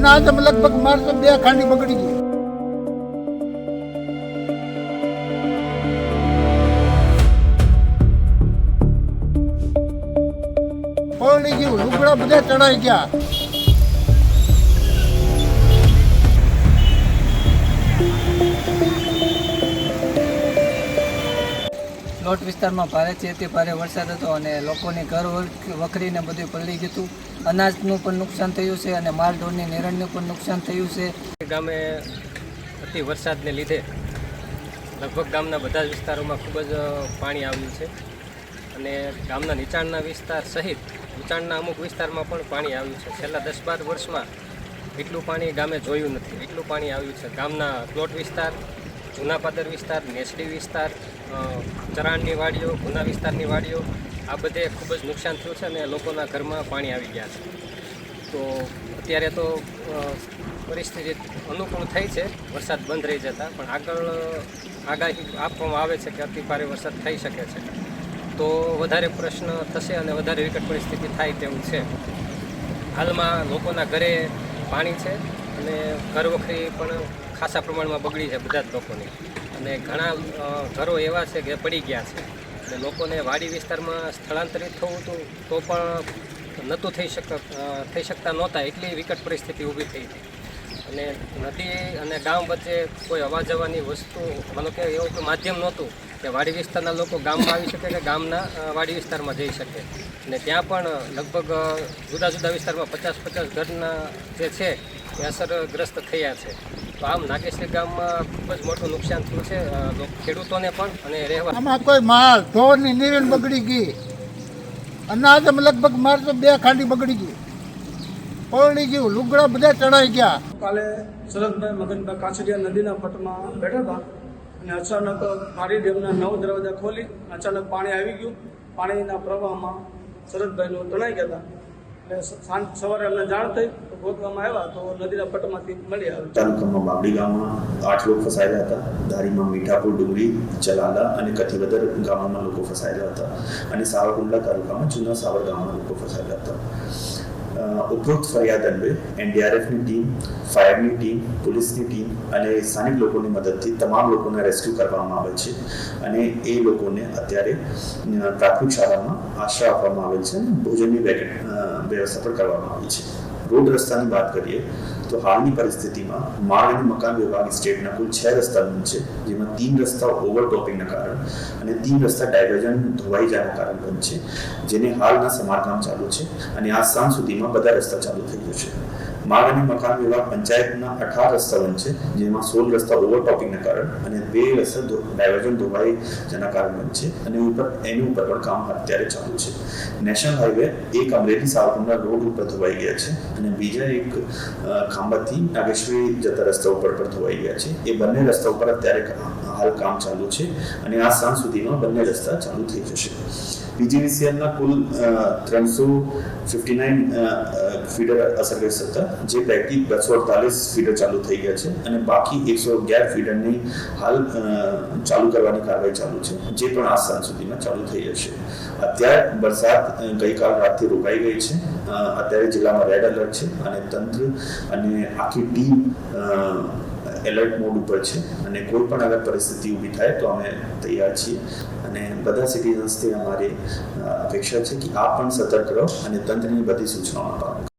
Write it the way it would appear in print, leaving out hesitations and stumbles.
आज हम लगभग मार्च में 2 खांडी बगड़ी गई। पड़ी गई लुगड़ा बधा चढ़ाई गया। પ્લોટ વિસ્તારમાં ભારેથી અતિ ભારે વરસાદ હતો અને લોકોની ઘર વખરીને બધું પલળી ગયું હતું. અનાજનું પણ નુકસાન થયું છે અને માલઢોરની નિરણનું પણ નુકસાન થયું છે. ગામે અતિ વરસાદને લીધે લગભગ ગામના બધા જ વિસ્તારોમાં ખૂબ જ પાણી આવ્યું છે અને ગામના નીચાણના વિસ્તાર સહિત ઊંચાણના અમુક વિસ્તારમાં પણ પાણી આવ્યું છે. છેલ્લા 10-12 વર્ષમાં એટલું પાણી ગામે જોયું નથી, એટલું પાણી આવ્યું છે. ગામના પ્લોટ વિસ્તાર, જૂના પાદર વિસ્તાર, નેસડી વિસ્તાર, ચરાણની વાડીઓ, ગુના વિસ્તારની વાડીઓ, આ બધે ખૂબ જ નુકસાન થયું છે અને લોકોના ઘરમાં પાણી આવી ગયા છે. તો અત્યારે તો પરિસ્થિતિ અનુકૂળ થઈ છે વરસાદ બંધ રહી જતા, પણ આગળ આગાહી આપવામાં આવે છે કે અતિ ભારે વરસાદ થઈ શકે છે. તો વધારે પ્રશ્ન થશે અને વધારે વિકટ પરિસ્થિતિ થાય તેવું છે. હાલમાં લોકોના ઘરે પાણી છે અને ઘર વખરી પણ ખાસા પ્રમાણમાં બગડી છે બધા જ લોકોની, અને ઘણા ઘરો એવા છે કે પડી ગયા છે અને લોકોને વાડી વિસ્તારમાં સ્થળાંતરિત થવું હતું તો પણ નહોતું થઈ શકતા નહોતા, એટલી વિકટ પરિસ્થિતિ ઊભી થઈ હતી. અને નદી અને ગામ વચ્ચે કોઈ આવવા જવાની વસ્તુ માનો કે એવું કોઈ માધ્યમ નહોતું કે વાડી વિસ્તારના લોકો ગામમાં આવી શકે કે ગામના વાડી વિસ્તારમાં જઈ શકે. અને ત્યાં પણ લગભગ જુદા જુદા વિસ્તારમાં 50-50 ઘરના જે છે એ અસરગ્રસ્ત થયા છે. તો આમ નાગેશ્રી ગામમાં ખૂબ જ મોટું નુકસાન થયું છે ખેડૂતોને પણ અને રહેવા. આમાં કોઈ માલ ઢોરની નિરણ બગડી ગઈ। અનાજ અમે લગભગ માર્ચ में 2 ખાંડી બગડી ગઈ। પડી ગયું લુગડા બધા ચઢાઈ ગયા। કાલે શરદભાઈ મગનભાઈ કાછડિયા નદીના પટમાં બેઠા હતા અને અચાનક મારી ડેમના 9 દરવાજા ખોલી અચાનક પાણી આવી ગયું। પાણીના પ્રવાહમાં શરદભાઈનું તણાઈ ગયા હતા એટલે સવારે અમને જાણ થઈ તો ગોતવામાં આવ્યા તો નદીના પટમાંથી મળી આવ્યા। તાલુકામાં બાવડી ગામમાં 8 લોકો ફસાયેલા હતા। ધારીમાં મીઠાપુર, ડુંગરી, ચલાલા અને કથિવદર ગામોમાં લોકો ફસાયેલા હતા અને સાવરકુંડલા તાલુકામાં જૂના સાવર ગામમાં લોકો ફસાયેલા હતા। ઉપરોક્ત ફરિયાદ અન્વયે એનડીઆરએફની ટીમ, ફાયરની ટીમ, પોલીસની ટીમ અને સ્થાનિક લોકોની મદદથી તમામ લોકોને રેસ્ક્યુ કરવામાં આવે છે અને એ લોકોને અત્યારે પ્રાથમિક શાળામાં આશ્રય આપવામાં આવેલ છે અને ભોજનની વ્યવસ્થા પણ કરવામાં આવી છે। રોડ રસ્તાની વાત કરીએ તો હાલની પરિસ્થિતિમાં માર્ગ અને મકાન વિભાગ સ્ટેટના કુલ 6 રસ્તા બંધ છે, જેમાં 3 રસ્તા ઓવરટોપિંગના કારણ અને 3 રસ્તા ડાયવર્ઝન ધોવાઈ જવાના કારણ બંધ છે, જેને હાલના સમારકામ ચાલુ છે અને આ સાંજ સુધીમાં બધા રસ્તા ચાલુ થઈ જશે। માર્ગ અને મકાન વિભાગ પંચાયતના 18 રસ્તા બંધ છે, જેમાં 16 રસ્તા ઓવરટોપિંગના કારણ અને 2 રસ્તા ડાયવર્ઝન ધોવાઈ જવાના કારણ બંધ છે અને એની ઉપર પણ કામ અત્યારે ચાલુ છે। નેશનલ હાઈવે એક અમરેલી સાવરકુંડલા રોડ ઉપર ધોવાઈ ગયા છે અને બીજા એક ખાંભાથી નાગેશ્વરી જતા રસ્તા ઉપર પણ ધોવાઈ ગયા છે। એ બંને રસ્તા ઉપર અત્યારે હાલ કામ ચાલુ છે અને આ સાંજ સુધીમાં બંને રસ્તા ચાલુ થઈ જશે। પીજીવીસીએલના કુલ 359 ફીડર અસરગ્રસ્ત હતા, જે પૈકી 248 ફીડર ચાલુ થઈ ગયા છે અને બાકી 111 ફીડરની હાલ ચાલુ કરવાની કાર્યવાહી ચાલુ છે, જે પણ આ સાંજ સુધીમાં ચાલુ થઈ જશે। અત્યારે વરસાદ ગઈકાલ રાતથી રોકાઈ ગઈ છે। અત્યારે જિલ્લામાં રેડ એલર્ટ છે અને તંત્ર અને આખી ટીમ એલર્ટ મોડ ઉપર છે અને કોઈ પણ અગર પરિસ્થિતિ ઊભી થાય તો અમે તૈયાર છીએ અને બધા સિટીઝન્સથી અમારી અપેક્ષા છે કે આપ પણ સતર્ક રહો અને તંત્રની બધી સૂચનાઓનું પાલન કરો।